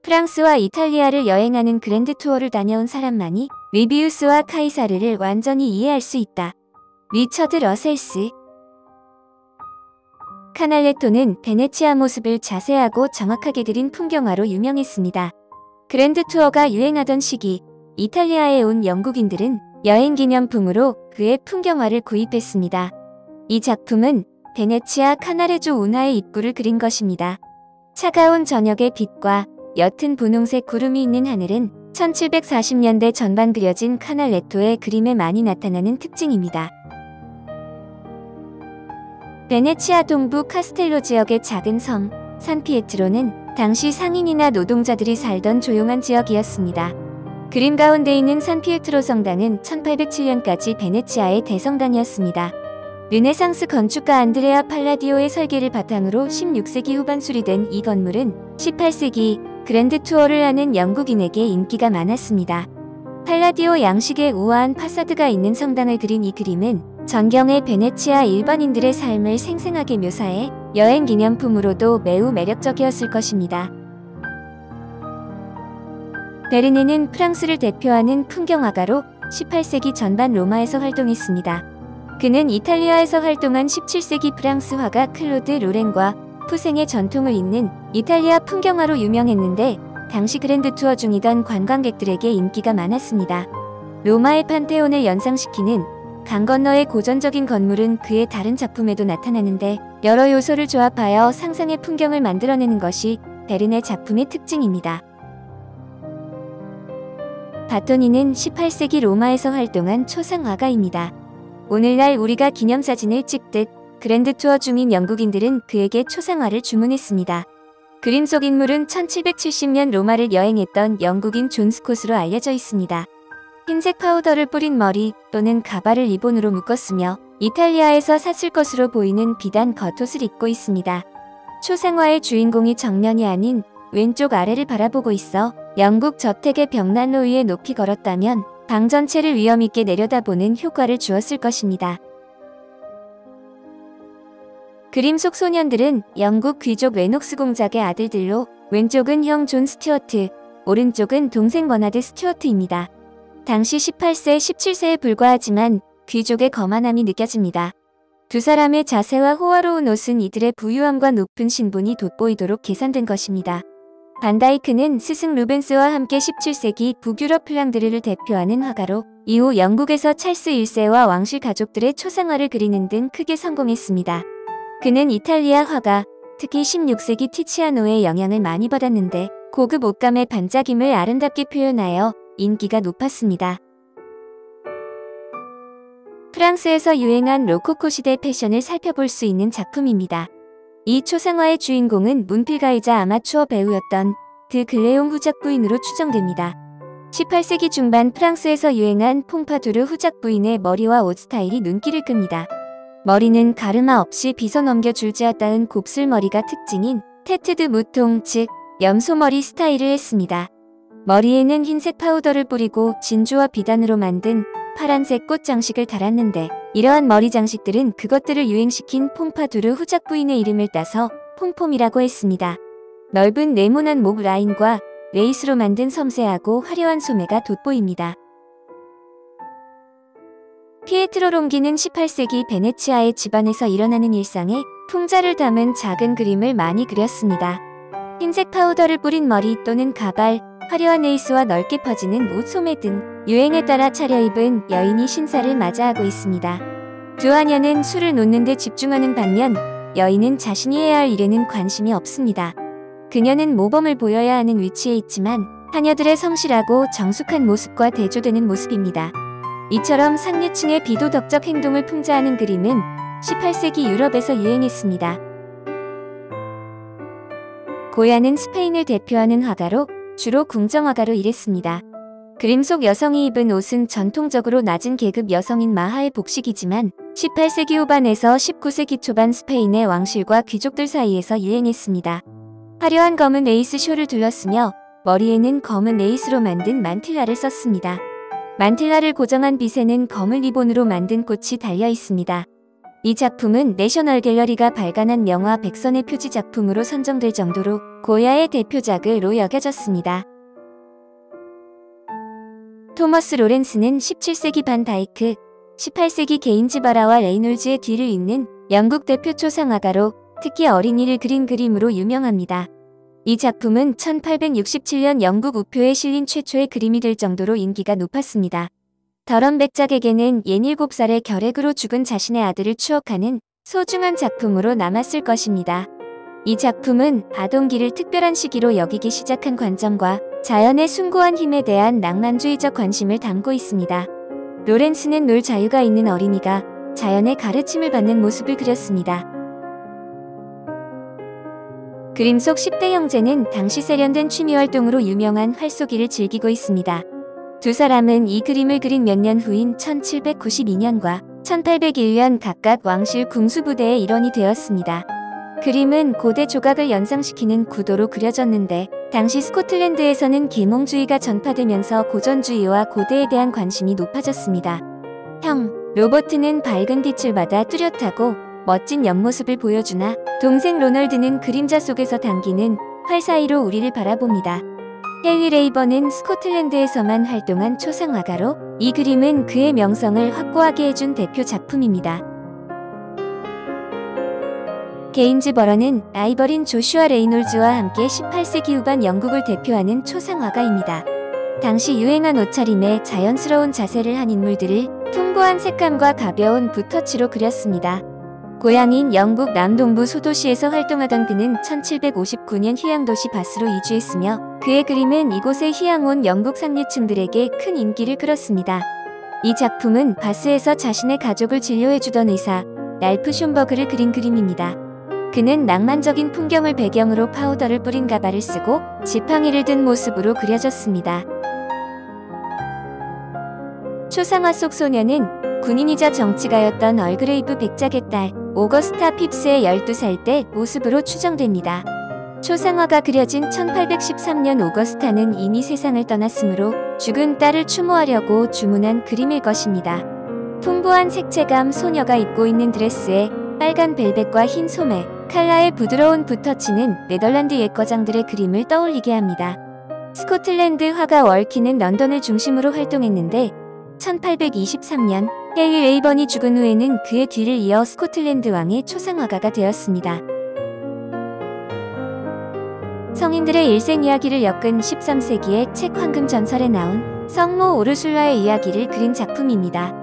프랑스와 이탈리아를 여행하는 그랜드 투어를 다녀온 사람만이 리비우스와 카이사르를 완전히 이해할 수 있다. 리처드 러셀스. 카날레토는 베네치아 모습을 자세하고 정확하게 그린 풍경화로 유명했습니다. 그랜드 투어가 유행하던 시기, 이탈리아에 온 영국인들은 여행 기념품으로 그의 풍경화를 구입했습니다. 이 작품은 베네치아 카나레조 운하의 입구를 그린 것입니다. 차가운 저녁의 빛과 옅은 분홍색 구름이 있는 하늘은 1740년대 전반 그려진 카날레토의 그림에 많이 나타나는 특징입니다. 베네치아 동부 카스텔로 지역의 작은 섬 산피에트로는 당시 상인이나 노동자들이 살던 조용한 지역이었습니다. 그림 가운데 있는 산피에트로 성당은 1807년까지 베네치아의 대성당이었습니다. 르네상스 건축가 안드레아 팔라디오의 설계를 바탕으로 16세기 후반 수리된 이 건물은 18세기 그랜드 투어를 하는 영국인에게 인기가 많았습니다. 팔라디오 양식의 우아한 파사드가 있는 성당을 그린 이 그림은 전경의 베네치아 일반인들의 삶을 생생하게 묘사해 여행 기념품으로도 매우 매력적이었을 것입니다. 베르네는 프랑스를 대표하는 풍경화가로 18세기 전반 로마에서 활동했습니다. 그는 이탈리아에서 활동한 17세기 프랑스 화가 클로드 로렌과 푸생의 전통을 잇는 이탈리아 풍경화로 유명했는데 당시 그랜드 투어 중이던 관광객들에게 인기가 많았습니다. 로마의 판테온을 연상시키는 강 건너의 고전적인 건물은 그의 다른 작품에도 나타나는데 여러 요소를 조합하여 상상의 풍경을 만들어내는 것이 베르네 작품의 특징입니다. 바토니는 18세기 로마에서 활동한 초상화가입니다. 오늘날 우리가 기념사진을 찍듯 그랜드 투어 중인 영국인들은 그에게 초상화를 주문했습니다. 그림 속 인물은 1770년 로마를 여행했던 영국인 존 스콧으로 알려져 있습니다. 흰색 파우더를 뿌린 머리 또는 가발을 리본으로 묶었으며 이탈리아에서 샀을 것으로 보이는 비단 겉옷을 입고 있습니다. 초상화의 주인공이 정면이 아닌 왼쪽 아래를 바라보고 있어 영국 저택의 벽난로 위에 높이 걸었다면 방 전체를 위험있게 내려다보는 효과를 주었을 것입니다. 그림 속 소년들은 영국 귀족 레녹스 공작의 아들들로 왼쪽은 형 존 스튜어트, 오른쪽은 동생 버나드 스튜어트입니다. 당시 18세, 17세에 불과하지만 귀족의 거만함이 느껴집니다. 두 사람의 자세와 호화로운 옷은 이들의 부유함과 높은 신분이 돋보이도록 계산된 것입니다. 반다이크는 스승 루벤스와 함께 17세기 북유럽 플랑드르를 대표하는 화가로 이후 영국에서 찰스 1세와 왕실 가족들의 초상화를 그리는 등 크게 성공했습니다. 그는 이탈리아 화가, 특히 16세기 티치아노의 영향을 많이 받았는데 고급 옷감의 반짝임을 아름답게 표현하여 인기가 높았습니다. 프랑스에서 유행한 로코코 시대 패션을 살펴볼 수 있는 작품입니다. 이 초상화의 주인공은 문필가이자 아마추어 배우였던 드 글레옹 후작 부인으로 추정됩니다. 18세기 중반 프랑스에서 유행한 퐁파두르 후작 부인의 머리와 옷 스타일이 눈길을 끕니다. 머리는 가르마 없이 빗어 넘겨 줄지어 닿은 곱슬머리가 특징인 테트드 무통 즉 염소머리 스타일을 했습니다. 머리에는 흰색 파우더를 뿌리고 진주와 비단으로 만든 파란색 꽃 장식을 달았는데 이러한 머리 장식들은 그것들을 유행시킨 퐁파두르 후작 부인의 이름을 따서 퐁폼이라고 했습니다. 넓은 네모난 목 라인과 레이스로 만든 섬세하고 화려한 소매가 돋보입니다. 피에트로 롱기는 18세기 베네치아의 집안에서 일어나는 일상에 풍자를 담은 작은 그림을 많이 그렸습니다. 흰색 파우더를 뿌린 머리 또는 가발, 화려한 레이스와 넓게 퍼지는 옷 소매 등 유행에 따라 차려입은 여인이 신사를 맞이하고 있습니다. 두 하녀는 술을 놓는 데 집중하는 반면 여인은 자신이 해야 할 일에는 관심이 없습니다. 그녀는 모범을 보여야 하는 위치에 있지만 하녀들의 성실하고 정숙한 모습과 대조되는 모습입니다. 이처럼 상류층의 비도덕적 행동을 풍자하는 그림은 18세기 유럽에서 유행했습니다. 고야는 스페인을 대표하는 화가로 주로 궁정화가로 일했습니다. 그림 속 여성이 입은 옷은 전통적으로 낮은 계급 여성인 마하의 복식이지만 18세기 후반에서 19세기 초반 스페인의 왕실과 귀족들 사이에서 유행했습니다. 화려한 검은 레이스 쇼를 둘렀으며 머리에는 검은 레이스로 만든 만틸라를 썼습니다. 만틸라를 고정한 빗에는 검은 리본으로 만든 꽃이 달려 있습니다. 이 작품은 내셔널 갤러리가 발간한 명화 100선의 표지 작품으로 선정될 정도로 고야의 대표작으로 여겨졌습니다. 토머스 로렌스는 17세기 반 다이크, 18세기 게인즈 바라와 레이놀즈의 뒤를 잇는 영국 대표 초상화가로 특히 어린이를 그린 그림으로 유명합니다. 이 작품은 1867년 영국 우표에 실린 최초의 그림이 될 정도로 인기가 높았습니다. 더런 백작에게는 67살의 결핵으로 죽은 자신의 아들을 추억하는 소중한 작품으로 남았을 것입니다. 이 작품은 아동기를 특별한 시기로 여기기 시작한 관점과 자연의 숭고한 힘에 대한 낭만주의적 관심을 담고 있습니다. 로렌스는 놀 자유가 있는 어린이가 자연의 가르침을 받는 모습을 그렸습니다. 그림 속 10대 형제는 당시 세련된 취미활동으로 유명한 활쏘기를 즐기고 있습니다. 두 사람은 이 그림을 그린 몇 년 후인 1792년과 1801년 각각 왕실 궁수부대의 일원이 되었습니다. 그림은 고대 조각을 연상시키는 구도로 그려졌는데 당시 스코틀랜드에서는 계몽주의가 전파되면서 고전주의와 고대에 대한 관심이 높아졌습니다. 형, 로버트는 밝은 빛을 받아 뚜렷하고 멋진 옆모습을 보여주나 동생 로널드는 그림자 속에서 당기는 활 사이로 우리를 바라봅니다. 헨리 레이번은 스코틀랜드에서만 활동한 초상화가로 이 그림은 그의 명성을 확고하게 해준 대표 작품입니다. 게인즈 버런은 라이벌인 조슈아 레이놀즈와 함께 18세기 후반 영국을 대표하는 초상화가입니다. 당시 유행한 옷차림에 자연스러운 자세를 한 인물들을 풍부한 색감과 가벼운 붓터치로 그렸습니다. 고향인 영국 남동부 소도시에서 활동하던 그는 1759년 휴양도시 바스로 이주했으며 그의 그림은 이곳에 휴양 온 영국 상류층들에게 큰 인기를 끌었습니다. 이 작품은 바스에서 자신의 가족을 진료해주던 의사 랄프 숀버그를 그린 그림입니다. 그는 낭만적인 풍경을 배경으로 파우더를 뿌린 가발을 쓰고 지팡이를 든 모습으로 그려졌습니다. 초상화 속 소녀는 군인이자 정치가였던 얼그레이브 백작의 딸 오거스타 핍스의 12살 때 모습으로 추정됩니다. 초상화가 그려진 1813년 오거스타는 이미 세상을 떠났으므로 죽은 딸을 추모하려고 주문한 그림일 것입니다. 풍부한 색채감 소녀가 입고 있는 드레스에 빨간 벨벳과 흰 소매, 칼라의 부드러운 붓터치는 네덜란드 옛거장들의 그림을 떠올리게 합니다. 스코틀랜드 화가 월키는 런던을 중심으로 활동했는데 1823년 헨리 레이번이 죽은 후에는 그의 뒤를 이어 스코틀랜드 왕의 초상화가가 되었습니다. 성인들의 일생 이야기를 엮은 13세기의 책 황금 전설에 나온 성모 우르술라의 이야기를 그린 작품입니다.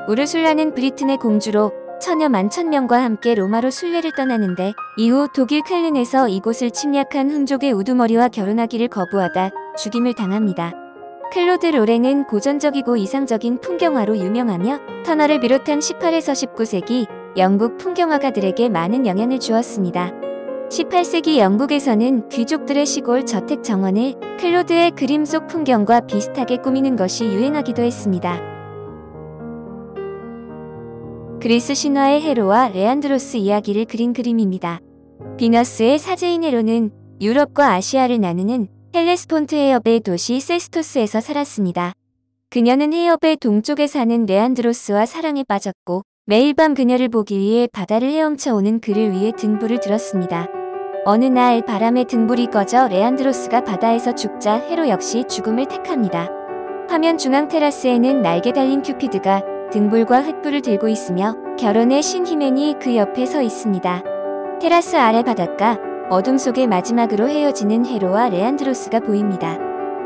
우르술라는 브리튼의 공주로 처녀 11,000명과 함께 로마로 순례를 떠나는데 이후 독일 쾰른에서 이곳을 침략한 훈족의 우두머리와 결혼하기를 거부하다 죽임을 당합니다. 클로드 로렌은 고전적이고 이상적인 풍경화로 유명하며 터널을 비롯한 18에서 19세기 영국 풍경화가들에게 많은 영향을 주었습니다. 18세기 영국에서는 귀족들의 시골 저택 정원을 클로드의 그림 속 풍경과 비슷하게 꾸미는 것이 유행하기도 했습니다. 그리스 신화의 헤로와 레안드로스 이야기를 그린 그림입니다. 비너스의 사제인 헤로는 유럽과 아시아를 나누는 헬레스폰트 해협의 도시 세스토스에서 살았습니다. 그녀는 해협의 동쪽에 사는 레안드로스와 사랑에 빠졌고 매일 밤 그녀를 보기 위해 바다를 헤엄쳐 오는 그를 위해 등불을 들었습니다. 어느 날 바람에 등불이 꺼져 레안드로스가 바다에서 죽자 헤로 역시 죽음을 택합니다. 화면 중앙 테라스에는 날개 달린 큐피드가 등불과 횃불을 들고 있으며 결혼의 신 히멘이 그 옆에 서 있습니다. 테라스 아래 바닷가 어둠 속에 마지막으로 헤어지는 헤로와 레안드로스가 보입니다.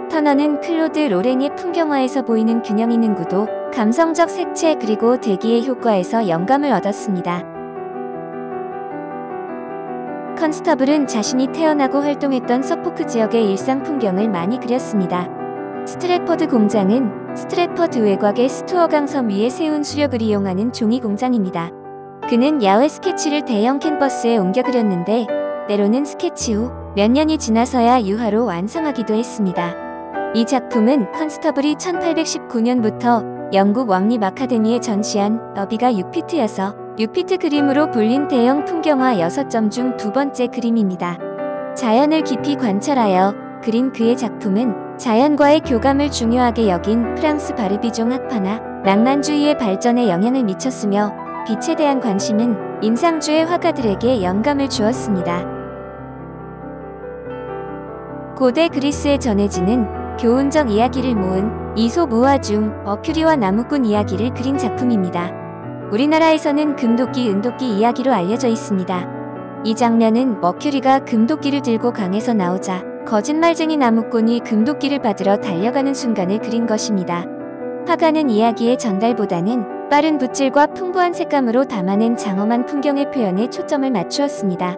터너는 클로드 로렌의 풍경화에서 보이는 균형 있는 구도, 감성적 색채 그리고 대기의 효과에서 영감을 얻었습니다. 컨스터블은 자신이 태어나고 활동했던 서포크 지역의 일상 풍경을 많이 그렸습니다. 스트래퍼드 공장은 스트래퍼드 외곽의 스투어강 섬 위에 세운 수력을 이용하는 종이 공장입니다. 그는 야외 스케치를 대형 캔버스에 옮겨 그렸는데 때로는 스케치 후 몇 년이 지나서야 유화로 완성하기도 했습니다. 이 작품은 컨스터블이 1819년부터 영국 왕립 아카데미에 전시한 너비가 6피트여서 6피트 그림으로 불린 대형 풍경화 6점 중 두 번째 그림입니다. 자연을 깊이 관찰하여 그린 그의 작품은 자연과의 교감을 중요하게 여긴 프랑스 바르비종 학파나 낭만주의의 발전에 영향을 미쳤으며 빛에 대한 관심은 인상주의 화가들에게 영감을 주었습니다. 고대 그리스에 전해지는 교훈적 이야기를 모은 이솝 우화 중 머큐리와 나무꾼 이야기를 그린 작품입니다. 우리나라에서는 금도끼, 은도끼 이야기로 알려져 있습니다. 이 장면은 머큐리가 금도끼를 들고 강에서 나오자 거짓말쟁이 나무꾼이 금도끼를 받으러 달려가는 순간을 그린 것입니다. 화가는 이야기의 전달보다는 빠른 붓질과 풍부한 색감으로 담아낸 장엄한 풍경의 표현에 초점을 맞추었습니다.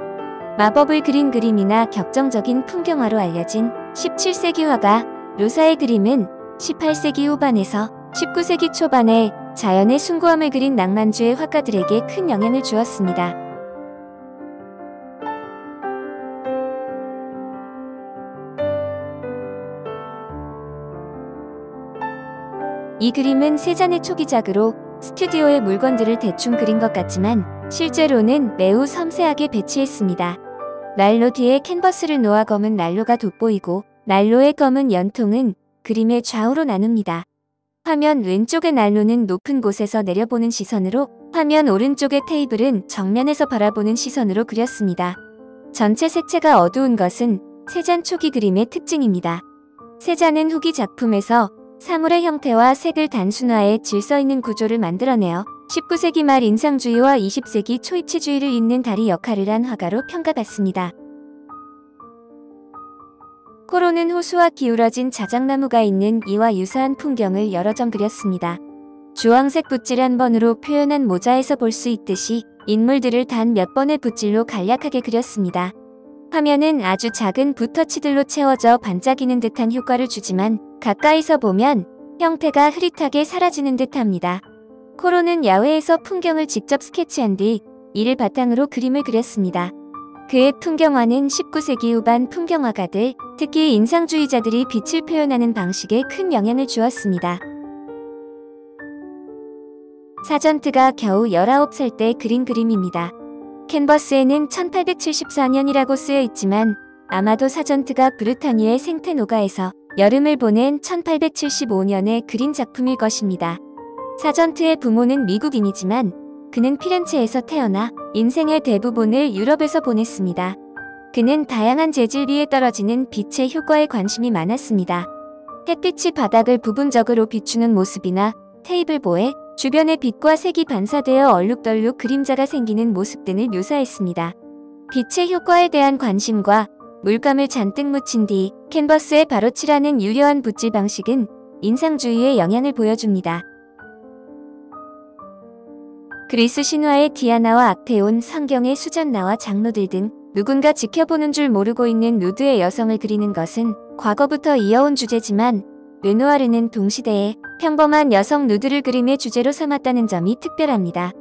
마법을 그린 그림이나 격정적인 풍경화로 알려진 17세기 화가 르사의 그림은 18세기 후반에서 19세기 초반에 자연의 숭고함을 그린 낭만주의 화가들에게 큰 영향을 주었습니다. 이 그림은 세잔의 초기작으로 스튜디오의 물건들을 대충 그린 것 같지만 실제로는 매우 섬세하게 배치했습니다. 난로 뒤에 캔버스를 놓아 검은 난로가 돋보이고 난로의 검은 연통은 그림의 좌우로 나눕니다. 화면 왼쪽의 난로는 높은 곳에서 내려보는 시선으로, 화면 오른쪽의 테이블은 정면에서 바라보는 시선으로 그렸습니다. 전체 색채가 어두운 것은 세잔 초기 그림의 특징입니다. 세잔은 후기 작품에서 사물의 형태와 색을 단순화해 질서 있는 구조를 만들어내어 19세기 말 인상주의와 20세기 초 입체주의를 잇는 다리 역할을 한 화가로 평가받습니다. 코로는 호수와 기울어진 자작나무가 있는 이와 유사한 풍경을 여러 점 그렸습니다. 주황색 붓질 한 번으로 표현한 모자에서 볼 수 있듯이 인물들을 단 몇 번의 붓질로 간략하게 그렸습니다. 화면은 아주 작은 붓터치들로 채워져 반짝이는 듯한 효과를 주지만 가까이서 보면 형태가 흐릿하게 사라지는 듯합니다. 코로는 야외에서 풍경을 직접 스케치한 뒤 이를 바탕으로 그림을 그렸습니다. 그의 풍경화는 19세기 후반 풍경화가들, 특히 인상주의자들이 빛을 표현하는 방식에 큰 영향을 주었습니다. 사전트가 겨우 19살 때 그린 그림입니다. 캔버스에는 1874년이라고 쓰여 있지만 아마도 사전트가 브르타니의 생테노가에서 여름을 보낸 1875년에 그린 작품일 것입니다. 사전트의 부모는 미국인이지만 그는 피렌체에서 태어나 인생의 대부분을 유럽에서 보냈습니다. 그는 다양한 재질 위에 떨어지는 빛의 효과에 관심이 많았습니다. 햇빛이 바닥을 부분적으로 비추는 모습이나 테이블보에 주변의 빛과 색이 반사되어 얼룩덜룩 그림자가 생기는 모습 등을 묘사했습니다. 빛의 효과에 대한 관심과 물감을 잔뜩 묻힌 뒤 캔버스에 바로 칠하는 유려한 붓질 방식은 인상주의의 영향을 보여줍니다. 그리스 신화의 디아나와 악테온, 성경의 수잔나와 장로들 등 누군가 지켜보는 줄 모르고 있는 누드의 여성을 그리는 것은 과거부터 이어온 주제지만 르누아르는 동시대에 평범한 여성 누드를 그림의 주제로 삼았다는 점이 특별합니다.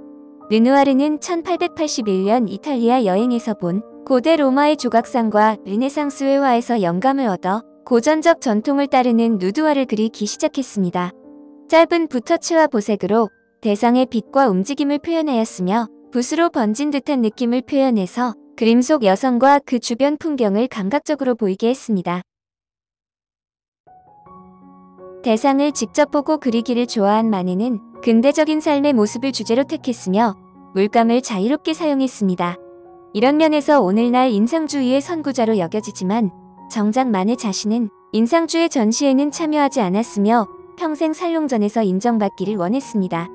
르누아르는 1881년 이탈리아 여행에서 본 고대 로마의 조각상과 르네상스 회화에서 영감을 얻어 고전적 전통을 따르는 누드화를 그리기 시작했습니다. 짧은 붓터치와 보색으로 대상의 빛과 움직임을 표현하였으며 붓으로 번진 듯한 느낌을 표현해서 그림 속 여성과 그 주변 풍경을 감각적으로 보이게 했습니다. 대상을 직접 보고 그리기를 좋아한 마네는 근대적인 삶의 모습을 주제로 택했으며 물감을 자유롭게 사용했습니다. 이런 면에서 오늘날 인상주의의 선구자로 여겨지지만 정작 마네 자신은 인상주의 전시에는 참여하지 않았으며 평생 살롱전에서 인정받기를 원했습니다.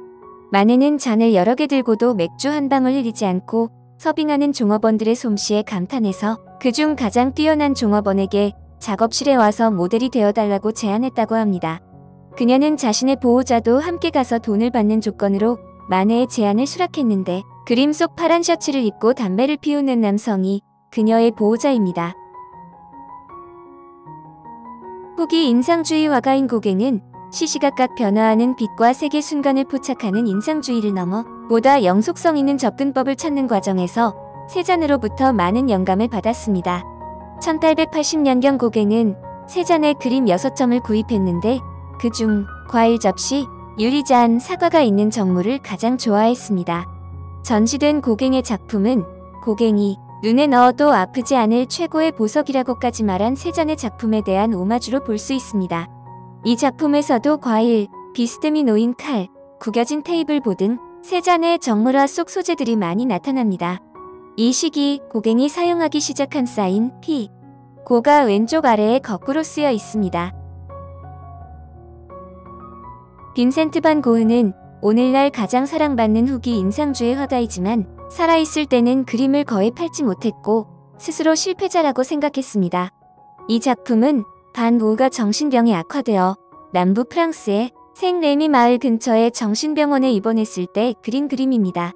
마네는 잔을 여러 개 들고도 맥주 한 방울 흘리지 않고 서빙하는 종업원들의 솜씨에 감탄해서 그중 가장 뛰어난 종업원에게 작업실에 와서 모델이 되어달라고 제안했다고 합니다. 그녀는 자신의 보호자도 함께 가서 돈을 받는 조건으로 마네의 제안을 수락했는데 그림 속 파란 셔츠를 입고 담배를 피우는 남성이 그녀의 보호자입니다. 후기 인상주의 화가인 고갱은 시시각각 변화하는 빛과 색의 순간을 포착하는 인상주의를 넘어 보다 영속성 있는 접근법을 찾는 과정에서 세잔으로부터 많은 영감을 받았습니다. 1880년경 고갱은 세잔의 그림 6점을 구입했는데 그중 과일 접시, 유리잔, 사과가 있는 정물을 가장 좋아했습니다. 전시된 고갱의 작품은 고갱이 눈에 넣어도 아프지 않을 최고의 보석이라고까지 말한 세잔의 작품에 대한 오마주로 볼 수 있습니다. 이 작품에서도 과일, 비스듬히 놓인 칼, 구겨진 테이블보 등 세 잔의 정물화 속 소재들이 많이 나타납니다. 이 시기 고갱이 사용하기 시작한 사인 P, 고가 왼쪽 아래에 거꾸로 쓰여 있습니다. 빈센트 반 고흐는 오늘날 가장 사랑받는 후기 인상주의 화가이지만 살아있을 때는 그림을 거의 팔지 못했고 스스로 실패자라고 생각했습니다. 이 작품은 반 고흐가 정신병에 악화되어 남부 프랑스의 생레미 마을 근처의 정신병원에 입원했을 때 그린 그림입니다.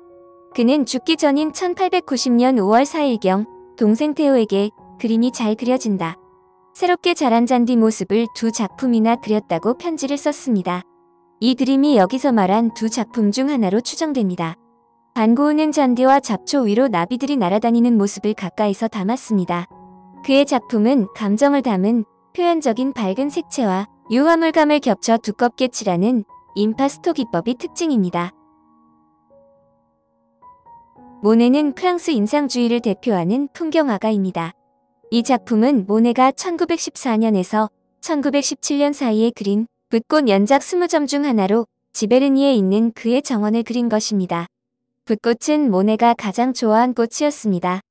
그는 죽기 전인 1890년 5월 4일경 동생 테오에게 그림이 잘 그려진다. 새롭게 자란 잔디 모습을 두 작품이나 그렸다고 편지를 썼습니다. 이 그림이 여기서 말한 두 작품 중 하나로 추정됩니다. 반 고흐는 잔디와 잡초 위로 나비들이 날아다니는 모습을 가까이서 담았습니다. 그의 작품은 감정을 담은 표현적인 밝은 색채와 유화물감을 겹쳐 두껍게 칠하는 임파스토 기법이 특징입니다. 모네는 프랑스 인상주의를 대표하는 풍경화가입니다. 이 작품은 모네가 1914년에서 1917년 사이에 그린 붓꽃 연작 20점 중 하나로 지베르니에 있는 그의 정원을 그린 것입니다. 붓꽃은 모네가 가장 좋아한 꽃이었습니다.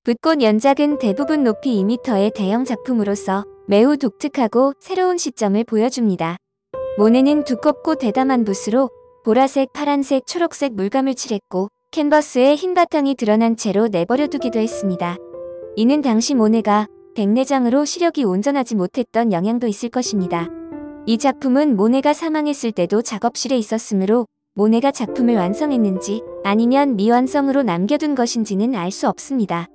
붓꽃 연작은 대부분 높이 2m의 대형 작품으로서 매우 독특하고 새로운 시점을 보여줍니다. 모네는 두껍고 대담한 붓으로 보라색, 파란색, 초록색 물감을 칠했고 캔버스에 흰 바탕이 드러난 채로 내버려 두기도 했습니다. 이는 당시 모네가 백내장으로 시력이 온전하지 못했던 영향도 있을 것입니다. 이 작품은 모네가 사망했을 때도 작업실에 있었으므로 모네가 작품을 완성했는지 아니면 미완성으로 남겨둔 것인지는 알 수 없습니다.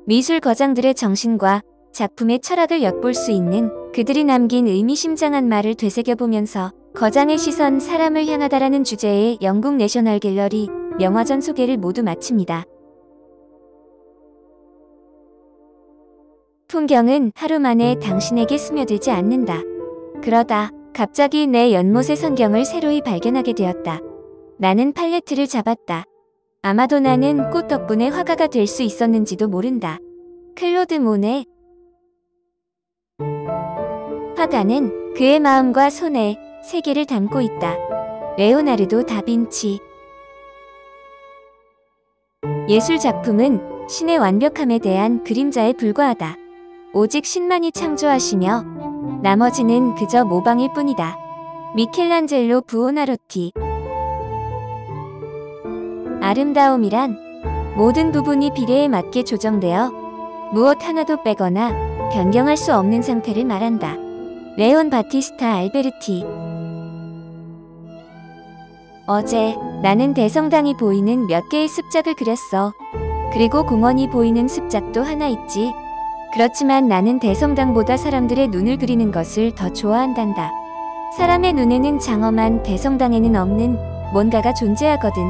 미술 거장들의 정신과 작품의 철학을 엿볼 수 있는 그들이 남긴 의미심장한 말을 되새겨보면서 거장의 시선 사람을 향하다라는 주제의 영국 내셔널 갤러리 명화전 소개를 모두 마칩니다. 풍경은 하루 만에 당신에게 스며들지 않는다. 그러다 갑자기 내 연못의 선경을 새로이 발견하게 되었다. 나는 팔레트를 잡았다. 아마도 나는 꽃 덕분에 화가가 될 수 있었는지도 모른다. 클로드 모네. 화가는 그의 마음과 손에 세계를 담고 있다. 레오나르도 다빈치. 예술 작품은 신의 완벽함에 대한 그림자에 불과하다. 오직 신만이 창조하시며 나머지는 그저 모방일 뿐이다. 미켈란젤로 부오나로티. 아름다움이란 모든 부분이 비례에 맞게 조정되어 무엇 하나도 빼거나 변경할 수 없는 상태를 말한다. 레온 바티스타 알베르티. 어제 나는 대성당이 보이는 몇 개의 습작을 그렸어. 그리고 공원이 보이는 습작도 하나 있지. 그렇지만 나는 대성당보다 사람들의 눈을 그리는 것을 더 좋아한단다. 사람의 눈에는 장엄한 대성당에는 없는 뭔가가 존재하거든.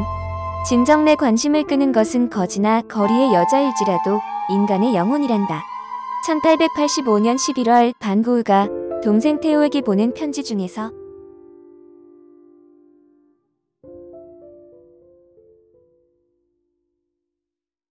진정 내 관심을 끄는 것은 거지나 거리의 여자일지라도 인간의 영혼이란다. 1885년 11월 반 고흐가 동생 테오에게 보낸 편지 중에서